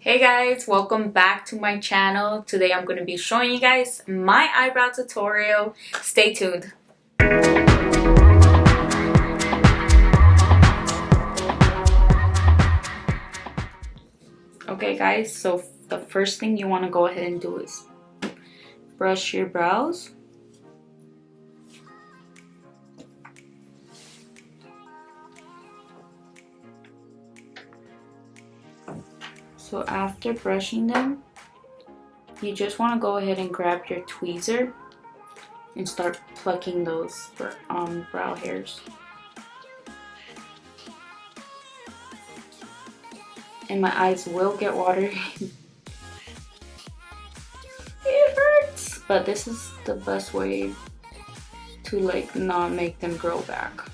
Hey guys, welcome back to my channel. Today I'm going to be showing you guys my eyebrow tutorial. Stay tuned. Okay guys, so the first thing you want to go ahead and do is brush your brows. So after brushing them, you just want to go ahead and grab your tweezer and start plucking those brow hairs. And my eyes will get watery. It hurts! But this is the best way to not make them grow back.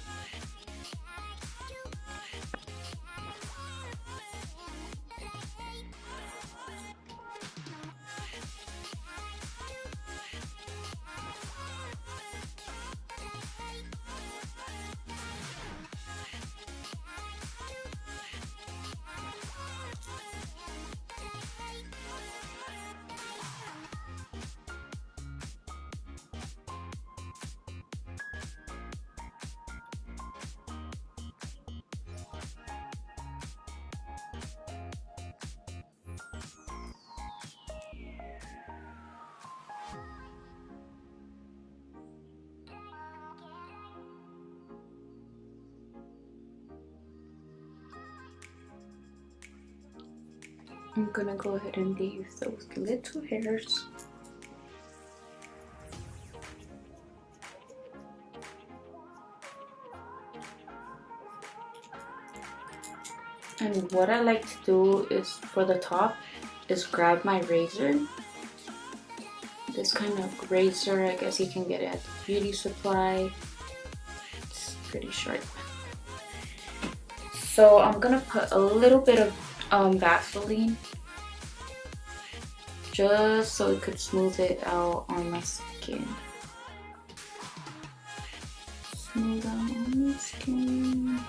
I'm gonna go ahead and leave those little hairs. And what I like to do is for the top is grab my razor. This kind of razor, I guess you can get it at the beauty supply. It's pretty sharp. So I'm gonna put a little bit of Vaseline just so it could smooth it out on my skin. Smooth out on my skin.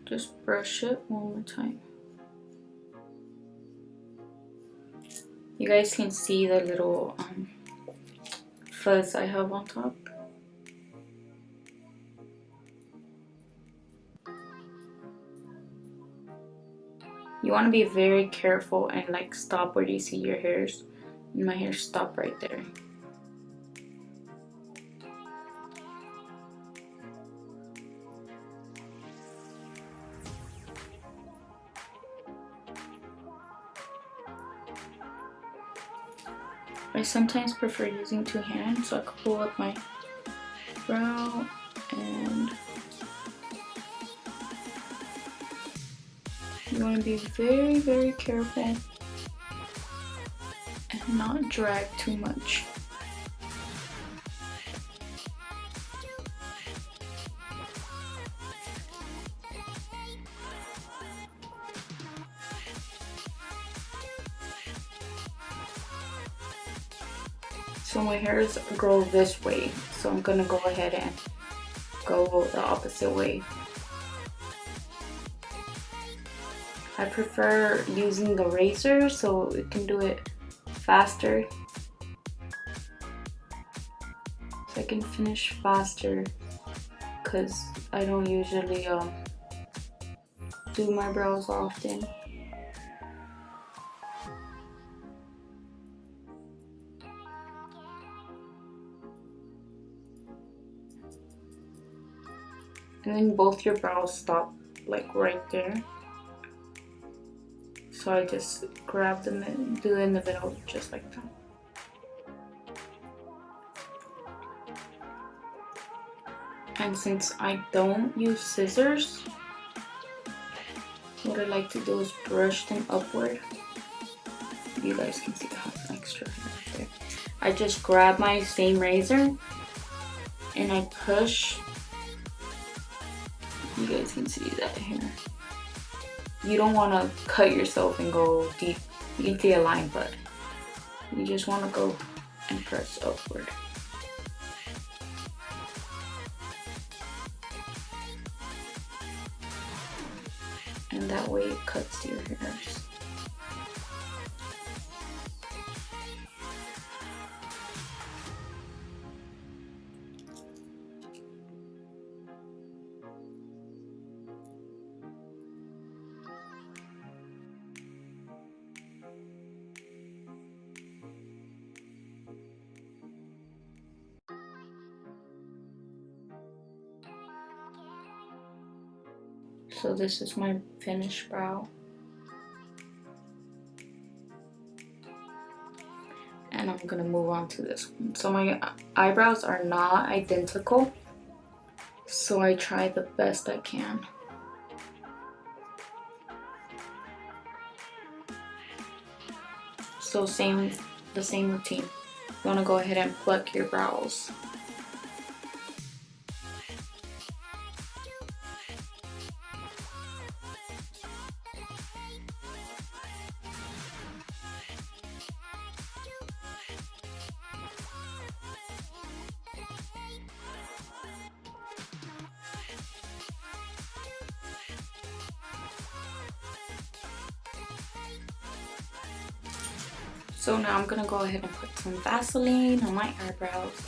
Just brush it one more time. You guys can see the little fuzz I have on top. You want to be very careful and stop where you see your hairs. And my hair stop right there. I sometimes prefer using two hands so I can pull up my brow and you want to be very, very careful and not drag too much. So my hairs grow this way, so I'm gonna go ahead and go the opposite way. I prefer using the razor so it can do it faster. So I can finish faster because I don't usually do my brows often. And then both your brows stop right there. So I just grab them and do it in the middle just like that. And since I don't use scissors, what I like to do is brush them upward. You guys can see I have extra hair right there. I just grab my same razor and I push. You guys can see that hair. You don't want to cut yourself and go deep You can see a line, but you just want to go and press upward. And that way it cuts your hairs. So this is my finished brow. And I'm gonna move on to this one. So my eyebrows are not identical, so I try the best I can. So the same routine. You wanna go ahead and pluck your brows. So now I'm gonna go ahead and put some Vaseline on my eyebrows.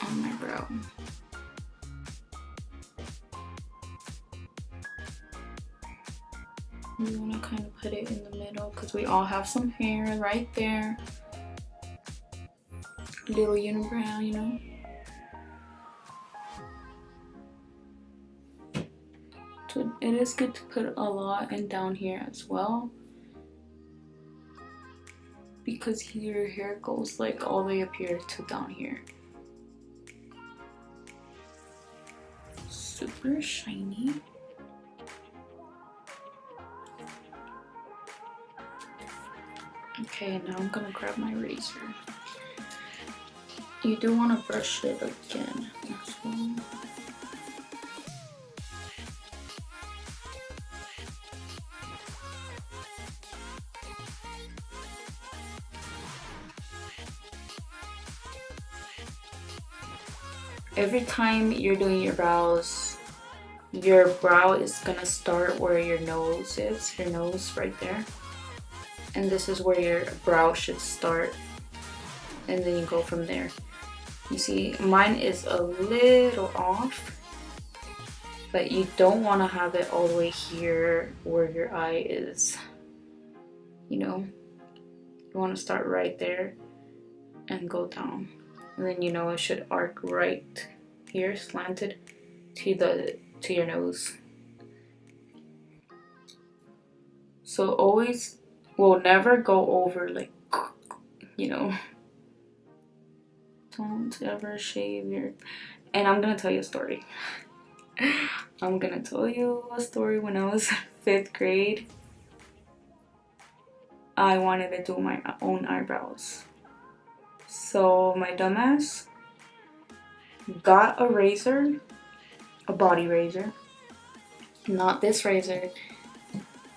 On my brow. You wanna kind of put it in the middle because we all have some hair right there. Little unibrow, you know. So it is good to put a lot in down here as well, because your hair goes like all the way up here to down here. Super shiny. Okay, now I'm gonna grab my razor. You do want to brush it again as well. Every time you're doing your brows, your brow is gonna start where your nose is, your nose right there. And this is where your brow should start. And then you go from there. You see, mine is a little off, but you don't want to have it all the way here where your eye is. You know, you want to start right there and go down. And then you know it should arc right here, slanted to your nose. So always, will never go over like, you know. Don't ever shave your. And I'm gonna tell you a story. I'm gonna tell you a story. When I was 5th grade, I wanted to do my own eyebrows. So my dumbass got a razor, a body razor, not this razor,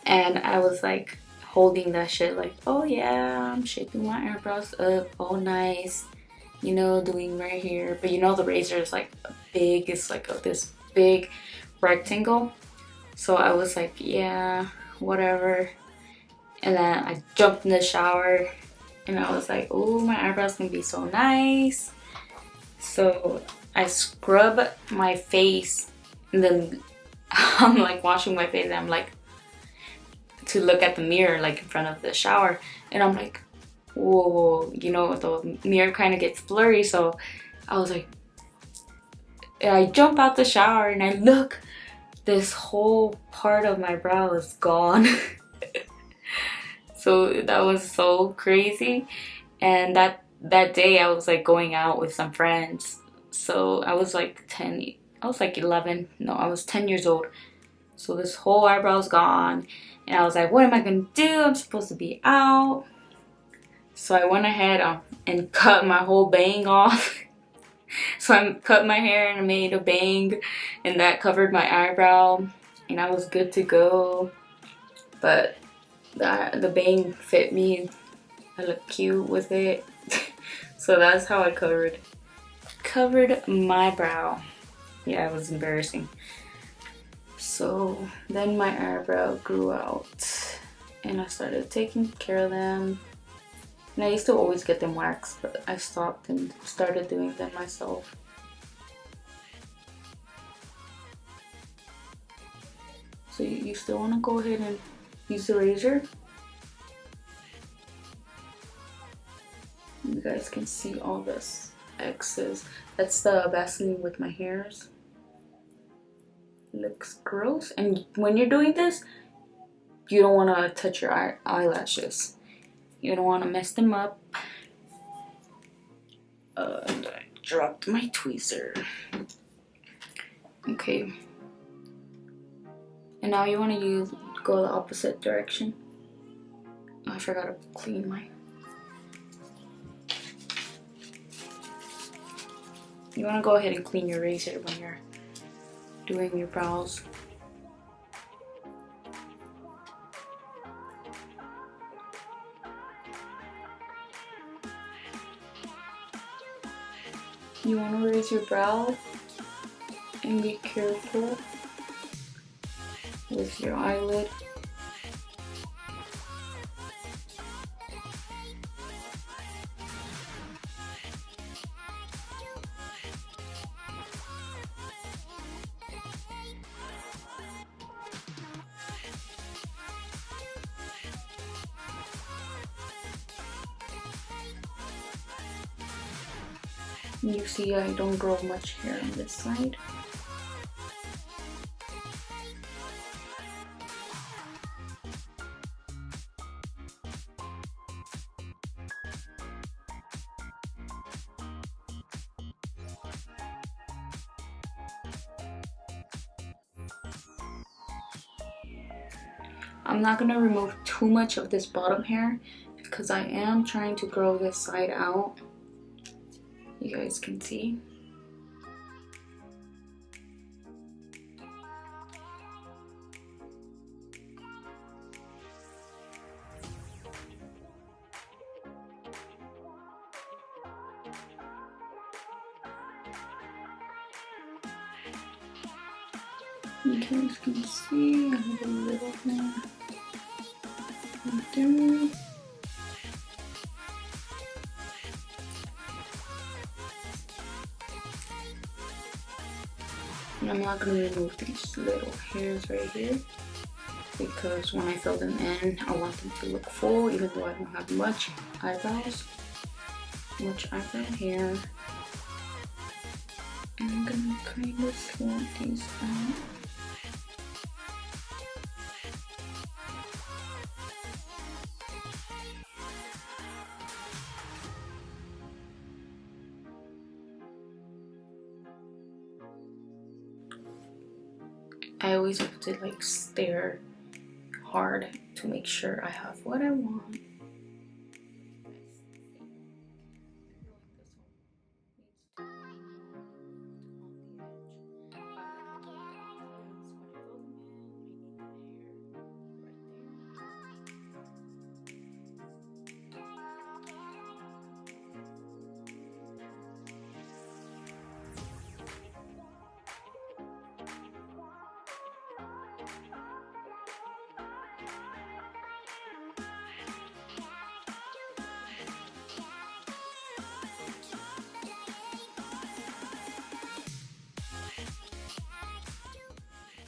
and I was like holding that shit like, oh yeah, I'm shaping my eyebrows up, all nice, you know, doing right here. But you know the razor is like big, it's like this big rectangle. So I was like, yeah, whatever. And then I jumped in the shower and I was like, oh, my eyebrows can be so nice. So I scrub my face and then I'm like washing my face and I'm like to look at the mirror like in front of the shower, and I'm like, whoa, you know, the mirror kind of gets blurry. So I was like, I jump out the shower and I look, this whole part of my brow is gone. So that was so crazy. And that day I was like going out with some friends. So I was like 10, I was like 11, no, I was 10 years old. So this whole eyebrow's gone. And I was like, what am I gonna do? I'm supposed to be out. So I went ahead and cut my whole bang off. So I cut my hair and I made a bang, and that covered my eyebrow, and I was good to go. but the bang fit me. I look cute with it. So that's how I covered my brow. Yeah, it was embarrassing. So then my eyebrow grew out and I started taking care of them. And I used to always get them waxed, but I stopped and started doing them myself. So you still want to go ahead and use the razor. You guys can see all this excess. That's the Vaseline with my hairs. Looks gross. And when you're doing this, you don't want to touch your eyelashes. You don't want to mess them up. And I dropped my tweezer. Okay. And now you want to go the opposite direction. Oh, I forgot to clean mine. You want to go ahead and clean your razor when you're doing your brows. You want to raise your brow and be careful with your eyelid. You see I don't grow much hair on this side. I'm not gonna remove too much of this bottom hair because I am trying to grow this side out. You guys can see. You guys can see I have a little hair right there. And I'm not going to remove these little hairs right here because when I fill them in, I want them to look full even though I don't have much eyebrows, much eyebrow hair. And I'm going to kind of slant these out. I always have to like stare hard to make sure I have what I want.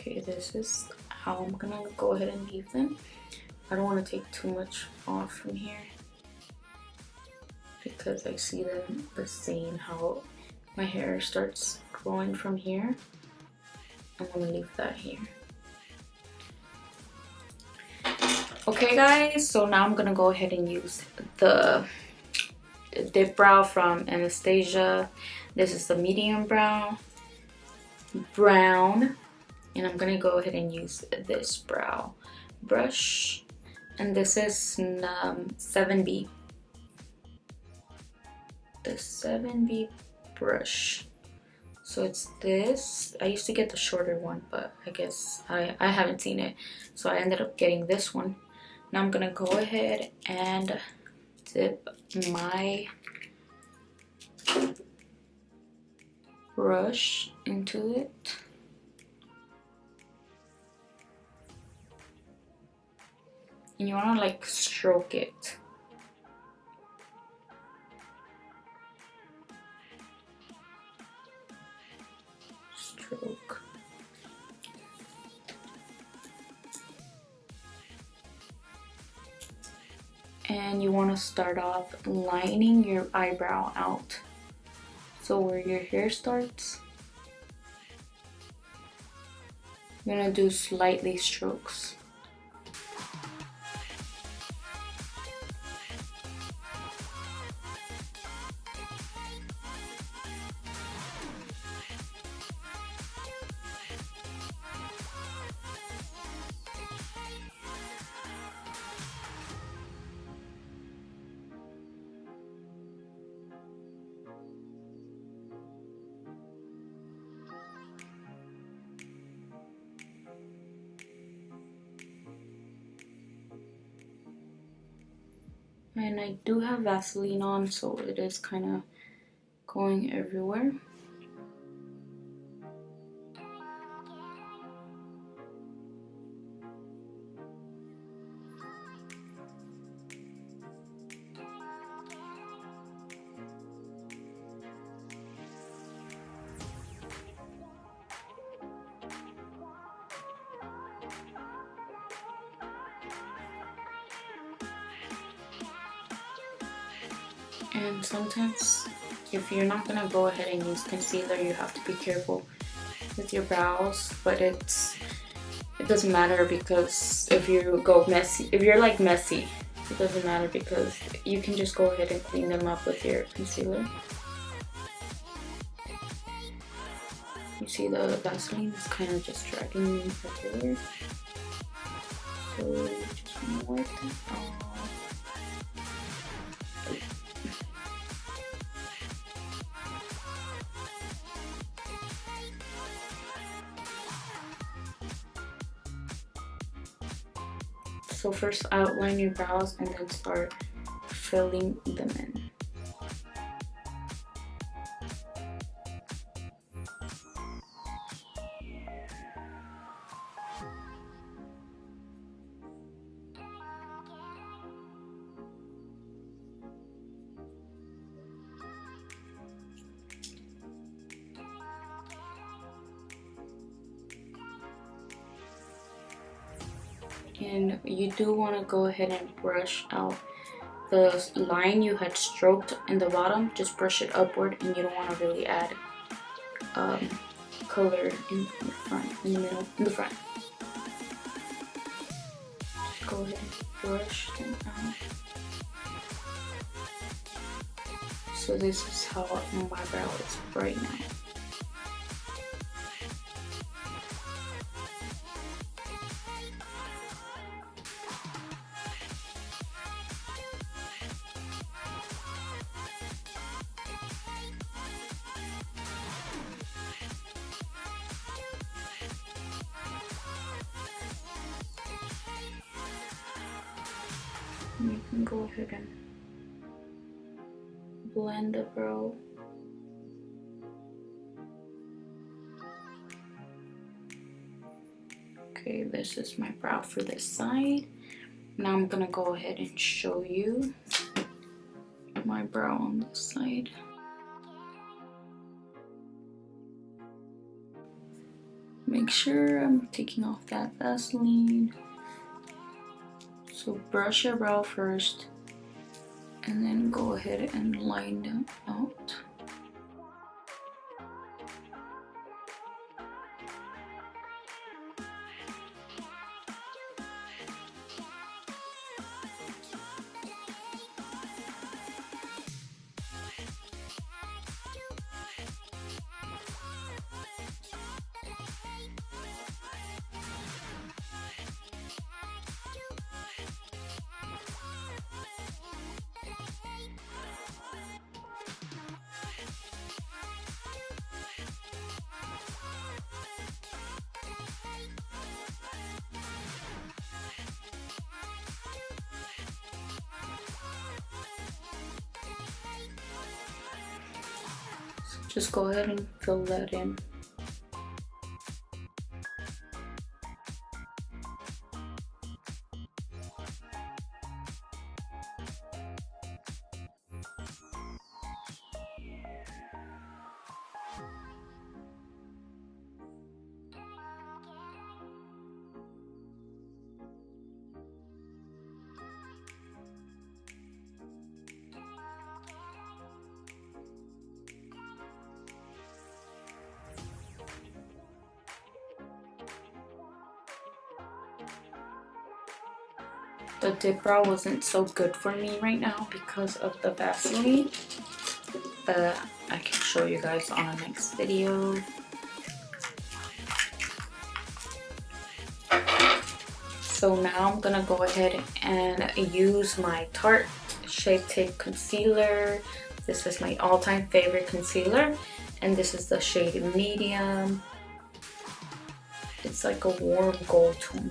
Okay, this is how I'm gonna go ahead and leave them. I don't want to take too much off from here because I see them the same how my hair starts growing from here. I'm gonna leave that here. Okay guys, so now I'm gonna go ahead and use the dip brow from Anastasia. This is the medium brown, and I'm gonna go ahead and use this brow brush, and this is 7B, the 7B brush. So it's this. I used to get the shorter one, but I guess I haven't seen it. So I ended up getting this one. Now I'm gonna go ahead and dip my brush into it. And you wanna like stroke it. Stroke. And you want to start off lining your eyebrow out. So where your hair starts, you're gonna do slightly strokes. And I do have Vaseline on, so it is kind of going everywhere. And sometimes if you're not gonna go ahead and use concealer, you have to be careful with your brows, but it doesn't matter, because if you go messy, if you're like messy, it doesn't matter because you can just go ahead and clean them up with your concealer. You see the Vaseline is kind of just dragging me everywhere, so you just want to wipe that off. So first outline your brows and then start filling them in. And you do want to go ahead and brush out the line you had stroked in the bottom. Just brush it upward, and you don't want to really add color in the front, in the middle, in the front. Just go ahead and brush them out. So this is how my brow is right now. You can go ahead and blend the brow. Okay, this is my brow for this side. Now I'm gonna go ahead and show you my brow on this side. Make sure I'm taking off that Vaseline. So brush your brow first and then go ahead and line them out. Just go ahead and fill that in. The dip brow wasn't so good for me right now because of the Vaseline, but I can show you guys on the next video. So now I'm gonna go ahead and use my Tarte Shape Tape Concealer. This is my all-time favorite concealer, and this is the shade Medium. It's like a warm gold tone.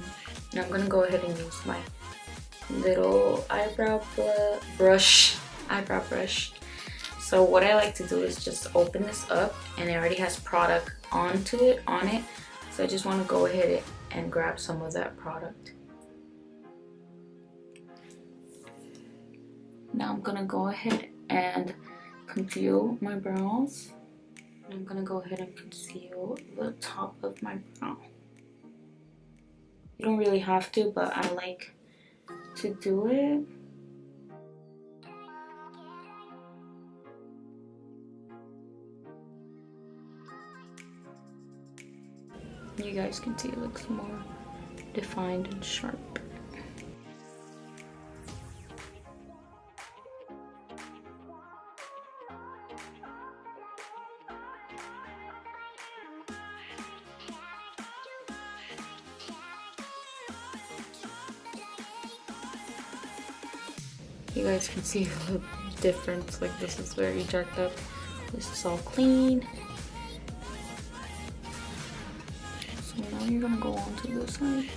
And I'm gonna go ahead and use my little eyebrow brush. So what I like to do is just open this up, and it already has product on it. So I just want to go ahead and grab some of that product. Now I'm gonna go ahead and conceal my brows. I'm gonna go ahead and conceal the top of my brow. You don't really have to, but I like to do it. You guys can see it looks more defined and sharp. You guys can see the difference, like this is very jacked up, this is all clean. So now you're gonna go on to this side.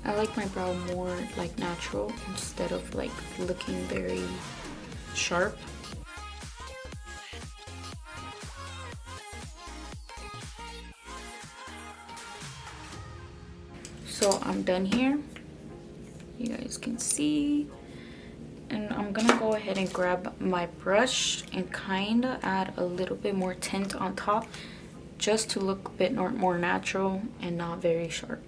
I like my brow more like natural instead of like looking very sharp. So I'm done here. You guys can see. And I'm gonna go ahead and grab my brush and kind of add a little bit more tint on top just to look a bit more natural and not very sharp.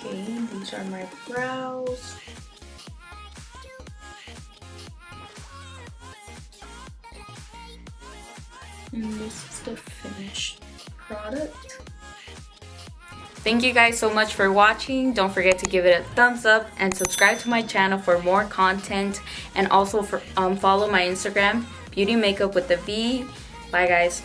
Okay, these are my brows. And this is the finished product. Thank you guys so much for watching. Don't forget to give it a thumbs up and subscribe to my channel for more content, and also for follow my Instagram, Beauty Makeup with the V. Bye guys.